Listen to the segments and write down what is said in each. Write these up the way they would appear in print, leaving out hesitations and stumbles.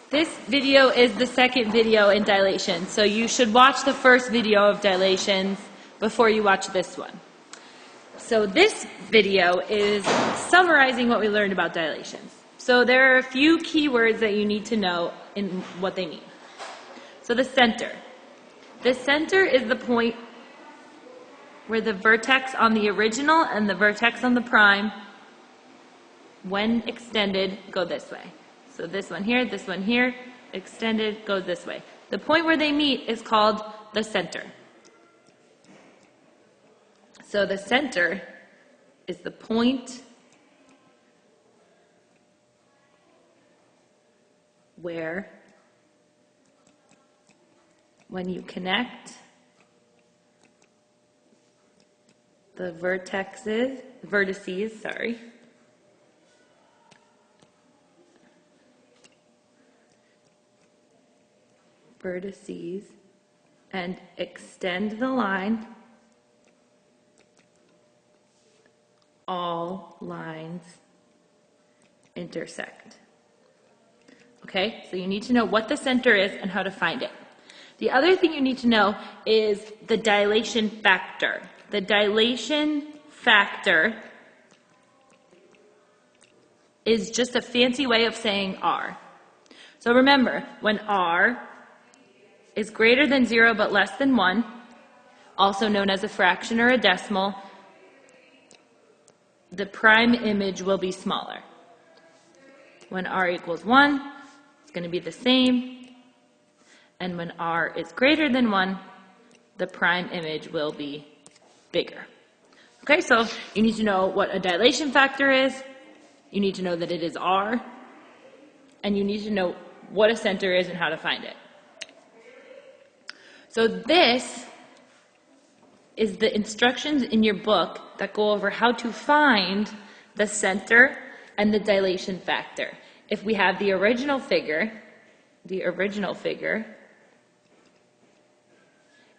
This video is the second video in Dilations, so you should watch the first video of Dilations before you watch this one. So this video is summarizing what we learned about dilations. So there are a few keywords that you need to know in what they mean. So the center. The center is the point where the vertex on the original and the vertex on the prime, when extended, go this way. So this one here, extended, goes this way. The point where they meet is called the center. So the center is the point where, when you connect the vertices, and extend the line, all lines intersect. Okay, so you need to know what the center is and how to find it. The other thing you need to know is the dilation factor. The dilation factor is just a fancy way of saying R. So remember, when R is greater than 0 but less than 1, also known as a fraction or a decimal, the prime image will be smaller. When R equals 1, it's going to be the same. And when R is greater than 1, the prime image will be bigger. Okay, so you need to know what a dilation factor is. You need to know that it is R. And you need to know what a center is and how to find it. So this is the instructions in your book that go over how to find the center and the dilation factor. If we have the original figure,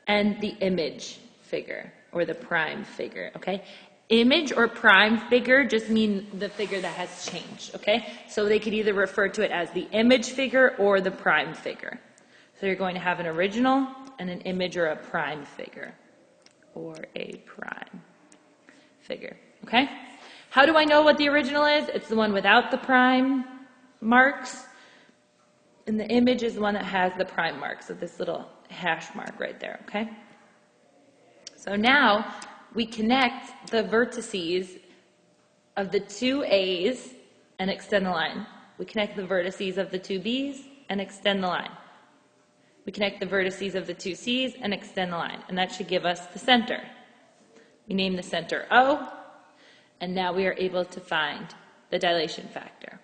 and the image figure, or the prime figure, okay? Image or prime figure just mean the figure that has changed, okay? So they could either refer to it as the image figure or the prime figure. So you're going to have an original and an image or a prime figure, or a prime figure, okay? How do I know what the original is? It's the one without the prime marks, and the image is the one that has the prime marks, so this little hash mark right there, okay? So now we connect the vertices of the two A's and extend the line. We connect the vertices of the two B's and extend the line. We connect the vertices of the two C's and extend the line, and that should give us the center. We name the center O, and now we are able to find the dilation factor.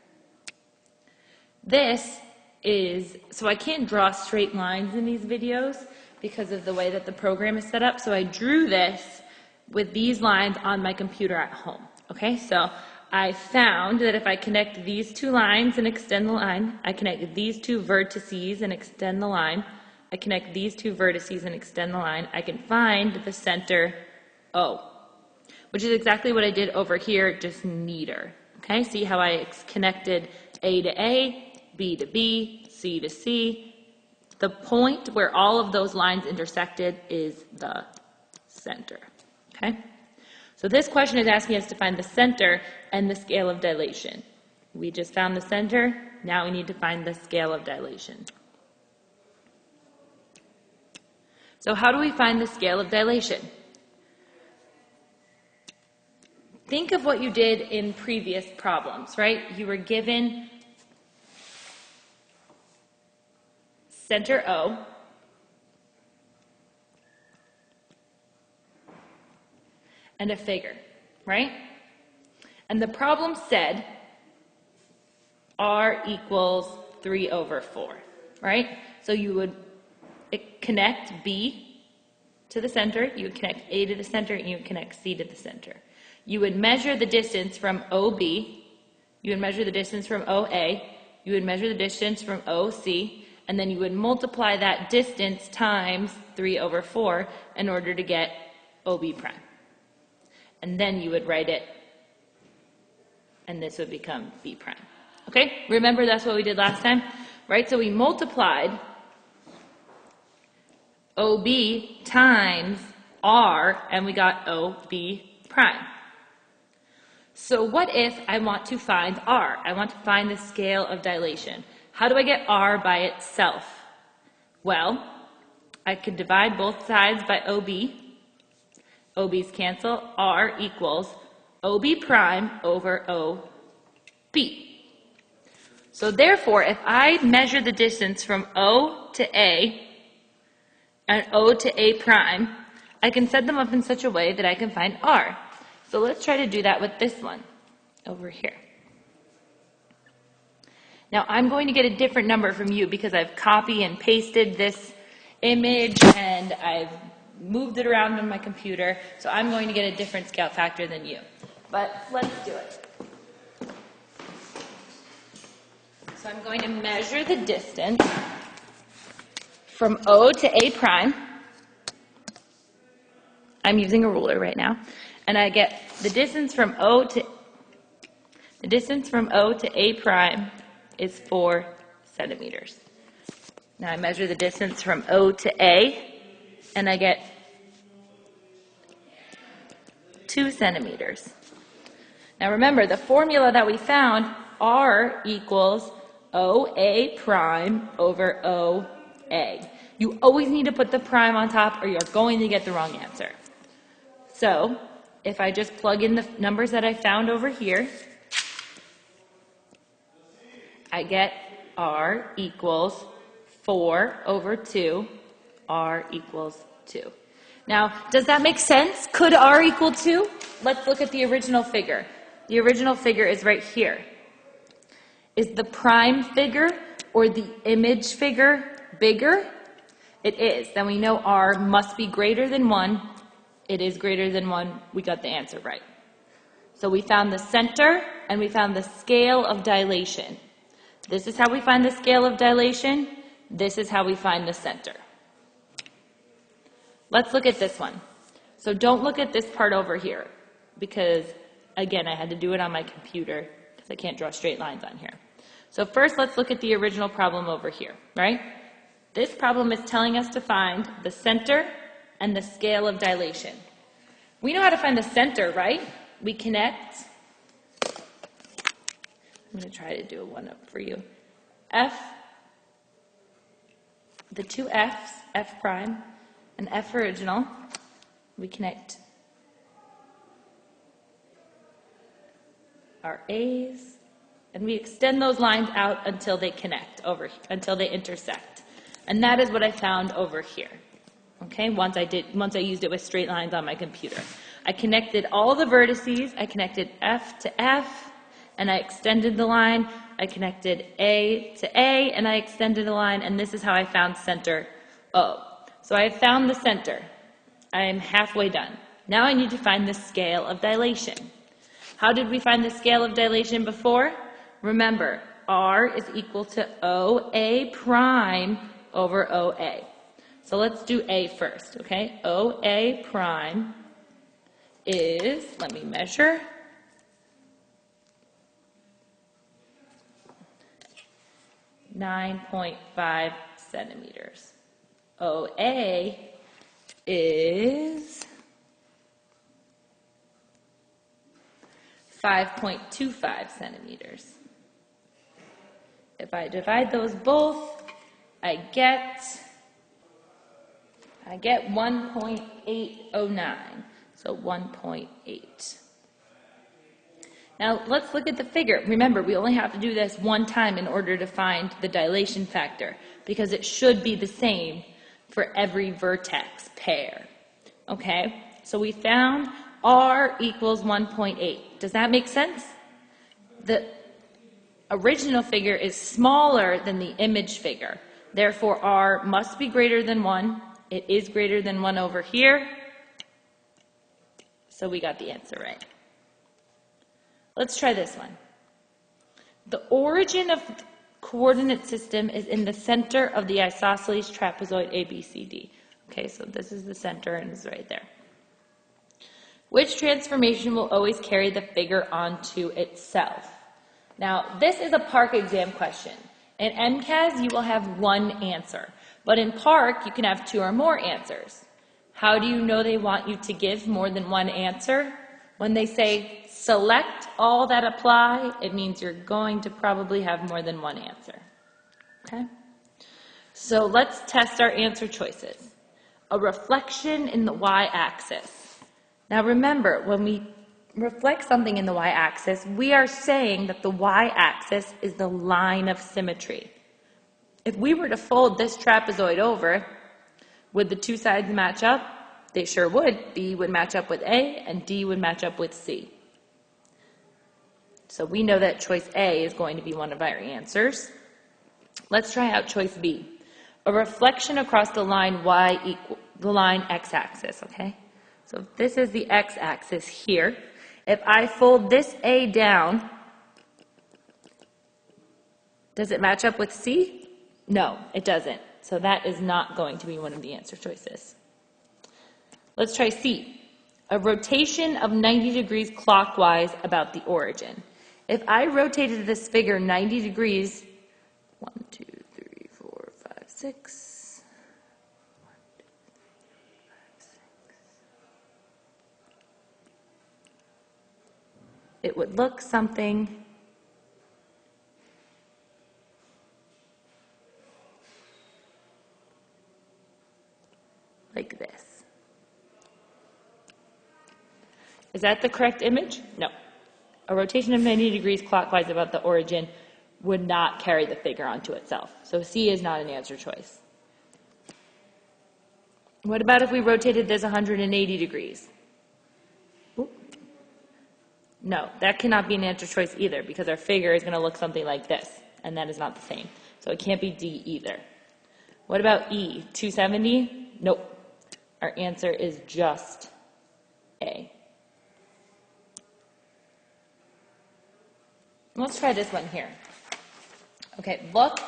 So I can't draw straight lines in these videos because of the way that the program is set up, so I drew this with these lines on my computer at home. Okay, so I found that if I connect these two lines and extend the line, I connect these two vertices and extend the line, I connect these two vertices and extend the line, I can find the center O, which is exactly what I did over here, just neater. Okay, see how I connected A to A, B to B, C to C. The point where all of those lines intersected is the center. Okay? So this question is asking us to find the center and the scale of dilation. We just found the center, now we need to find the scale of dilation. So how do we find the scale of dilation? Think of what you did in previous problems, right? You were given center O, and a figure, right? And the problem said R equals 3/4, right? So you would connect B to the center, you would connect A to the center, and you would connect C to the center. You would measure the distance from OB, you would measure the distance from OA, you would measure the distance from OC, and then you would multiply that distance times 3/4 in order to get OB prime. And then you would write it, and this would become B prime. Okay, remember that's what we did last time? right? So we multiplied OB times R, and we got OB prime. So what if I want to find R? I want to find the scale of dilation. How do I get R by itself? Well, I could divide both sides by OB. OB's cancel. R equals OB prime over OB. So therefore, if I measure the distance from O to A and O to A prime, I can set them up in such a way that I can find R. So let's try to do that with this one over here. Now I'm going to get a different number from you because I've copied and pasted this image and I've moved it around on my computer. So I'm going to get a different scale factor than you. But let's do it. So I'm going to measure the distance from O to A prime. I'm using a ruler right now. And I get the distance from O to A prime is 4 centimeters. Now I measure the distance from O to A, and I get 2 centimeters. Now remember, the formula that we found, R equals OA prime over OA. You always need to put the prime on top or you're going to get the wrong answer. So if I just plug in the numbers that I found over here, I get R equals 4 over 2, R equals 2. Now, does that make sense? Could R equal 2? Let's look at the original figure. The original figure is right here. Is the prime figure or the image figure bigger? It is. Then we know R must be greater than 1. It is greater than 1. We got the answer right. So we found the center and we found the scale of dilation. This is how we find the scale of dilation. This is how we find the center. Let's look at this one. So don't look at this part over here because, again, I had to do it on my computer because I can't draw straight lines on here. So first, let's look at the original problem over here, right? This problem is telling us to find the center and the scale of dilation. We know how to find the center, right? We connect. I'm going to try to do a one-up for you. The two F's, F prime and F original, we connect our A's, and we extend those lines out until they connect until they intersect. And that is what I found over here. Okay, once I used it with straight lines on my computer. I connected all the vertices, I connected F to F, and I extended the line. I connected A to A, and I extended the line, and this is how I found center O. So I have found the center. I am halfway done. Now I need to find the scale of dilation. How did we find the scale of dilation before? Remember, R is equal to OA prime over OA. So let's do A first, okay? OA prime is, let me measure, 9.5 centimeters. OA is 5.25 centimeters. If I divide those both, I get 1.809, so 1.8. Now let's look at the figure. Remember, we only have to do this one time in order to find the dilation factor because it should be the same for every vertex pair. Okay, so we found R equals 1.8. Does that make sense? The original figure is smaller than the image figure. Therefore, R must be greater than 1. It is greater than 1 over here. So we got the answer right. Let's try this one. The origin of the coordinate system is in the center of the isosceles trapezoid ABCD. Okay, so this is the center and it's right there. Which transformation will always carry the figure onto itself? Now, this is a park exam question. In MCAS, you will have one answer, but in PARC, you can have two or more answers. How do you know they want you to give more than one answer? When they say select all that apply, it means you're going to probably have more than one answer. Okay? So let's test our answer choices. A reflection in the y-axis. Now remember, when we reflect something in the y-axis, we are saying that the y-axis is the line of symmetry. If we were to fold this trapezoid over, would the two sides match up? They sure would. B would match up with A and D would match up with C. So we know that choice A is going to be one of our answers. Let's try out choice B. A reflection across the line the line x-axis, okay? So if this is the x-axis here. If I fold this A down, does it match up with C? No, it doesn't. So that is not going to be one of the answer choices. Let's try C. A rotation of 90 degrees clockwise about the origin. If I rotated this figure 90 degrees, 1, 2, 3, 4, 5, 6. 1, 2, 3, 4, 5, 6. It would look something like this. Is that the correct image? No. A rotation of 90 degrees clockwise about the origin would not carry the figure onto itself. So C is not an answer choice. What about if we rotated this 180 degrees? Oop. No, that cannot be an answer choice either because our figure is going to look something like this, and that is not the same. So it can't be D either. What about E? 270? Nope. Our answer is just A. Let's try this one here. Okay, look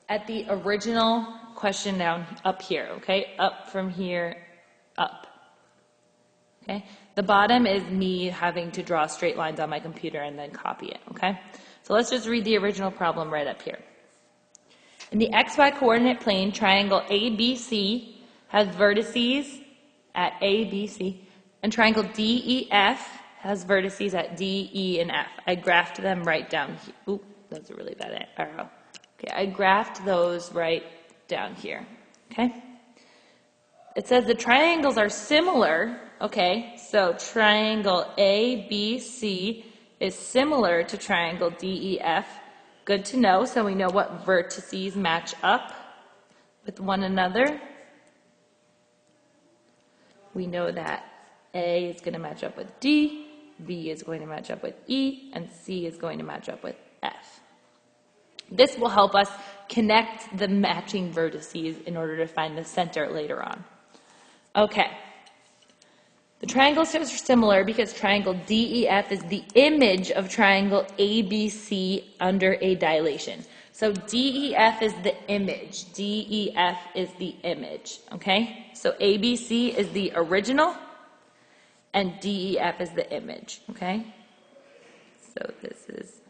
at the original question down up here, okay? Up from here, up. Okay? The bottom is me having to draw straight lines on my computer and then copy it, okay? So let's just read the original problem right up here. In the XY coordinate plane, triangle ABC has vertices at A, B, C, and triangle DEF has vertices at D, E, and F. I graphed them right down here. Oop, that's a really bad arrow. Okay, I graphed those right down here, okay? It says the triangles are similar, okay? So triangle ABC is similar to triangle DEF. Good to know, so we know what vertices match up with one another. We know that A is going to match up with D, B is going to match up with E, and C is going to match up with F. This will help us connect the matching vertices in order to find the center later on. Okay. The triangles are similar because triangle DEF is the image of triangle ABC under a dilation. So DEF is the image. DEF is the image, okay? So ABC is the original, and DEF is the image, okay? So this is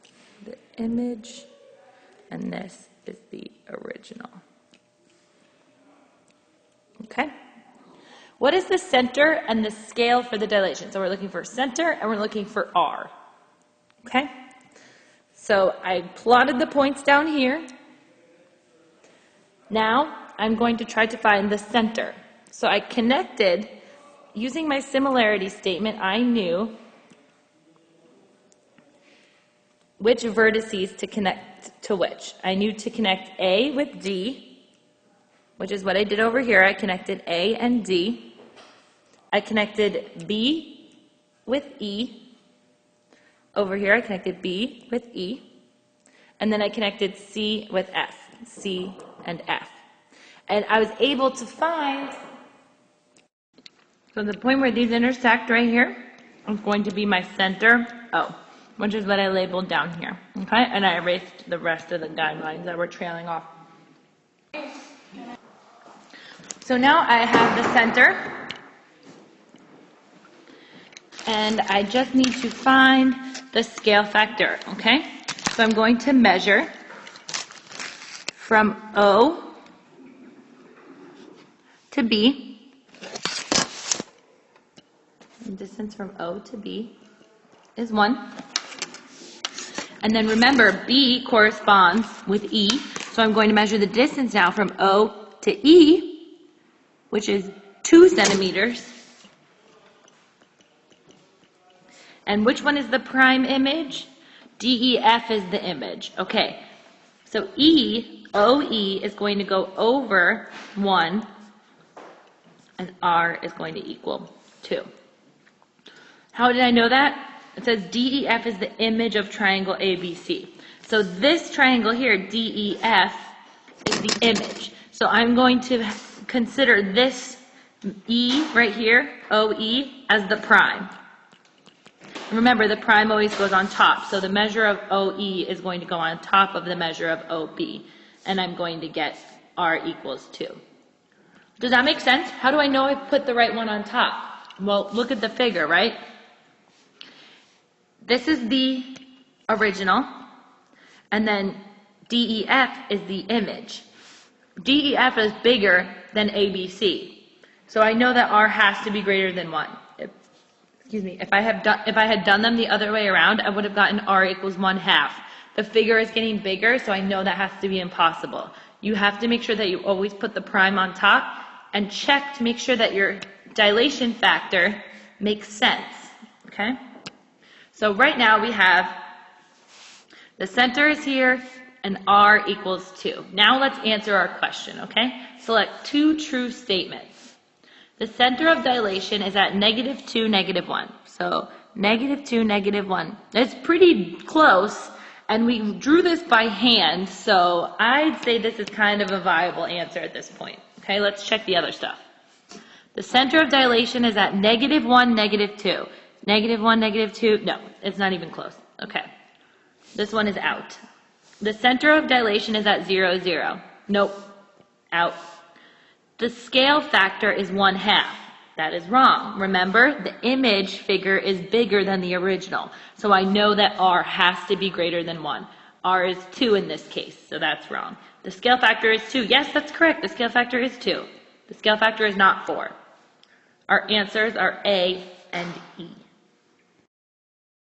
the image, and this is the original. Okay? What is the center and the scale for the dilation? So we're looking for center, and we're looking for R. Okay? So I plotted the points down here. Now I'm going to try to find the center. So I connected, using my similarity statement, I knew which vertices to connect to which. I knew to connect A with D, which is what I did over here. I connected A and D. I connected B with E. Over here, I connected B with E. And then I connected C with F, C and F. And I was able to find, so the point where these intersect right here is going to be my center O, which is what I labeled down here. Okay? And I erased the rest of the guidelines that were trailing off. So now I have the center. And I just need to find the scale factor, okay? So I'm going to measure from O to B, the distance from O to B is 1. And then remember, B corresponds with E, so I'm going to measure the distance now from O to E, which is 2 centimeters. And which one is the prime image? DEF is the image. Okay, so OE is going to go over 1, and R is going to equal 2. How did I know that? It says DEF is the image of triangle ABC. So this triangle here, DEF, is the image. So I'm going to consider this E right here, OE, as the prime. Remember, the prime always goes on top, so the measure of OE is going to go on top of the measure of OB, and I'm going to get R equals 2. Does that make sense? How do I know I put the right one on top? Well, look at the figure, right? This is the original, and then DEF is the image. DEF is bigger than ABC, so I know that R has to be greater than 1. If I had done them the other way around, I would have gotten R equals 1/2. The figure is getting bigger, so I know that has to be impossible. You have to make sure that you always put the prime on top and check to make sure that your dilation factor makes sense, okay? So right now we have the center is here and R equals 2. Now let's answer our question, okay? Select 2 true statements. The center of dilation is at -2, -1. So -2, -1. It's pretty close, and we drew this by hand, so I'd say this is kind of a viable answer at this point. Okay, let's check the other stuff. The center of dilation is at -1, -2. -1, -2, no, it's not even close. Okay, this one is out. The center of dilation is at 0, 0. Nope, out. The scale factor is 1/2. That is wrong. Remember, the image figure is bigger than the original. So I know that R has to be greater than 1. R is 2 in this case, so that's wrong. The scale factor is 2. Yes, that's correct. The scale factor is 2. The scale factor is not 4. Our answers are A and E.